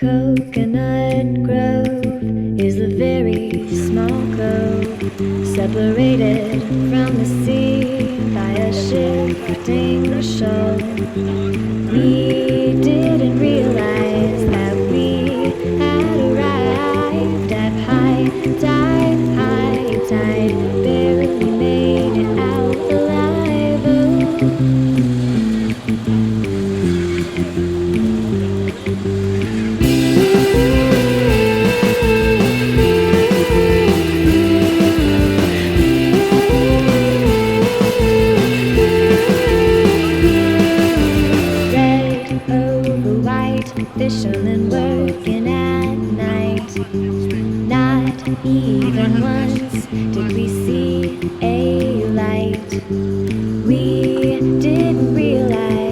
Coconut Grove is a very small cove, separated from the sea by a shifting shoal. We didn't realize that we had arrived at high tide, barely made it out alive. Fishermen working at night. Not even once did we see a light. We didn't realize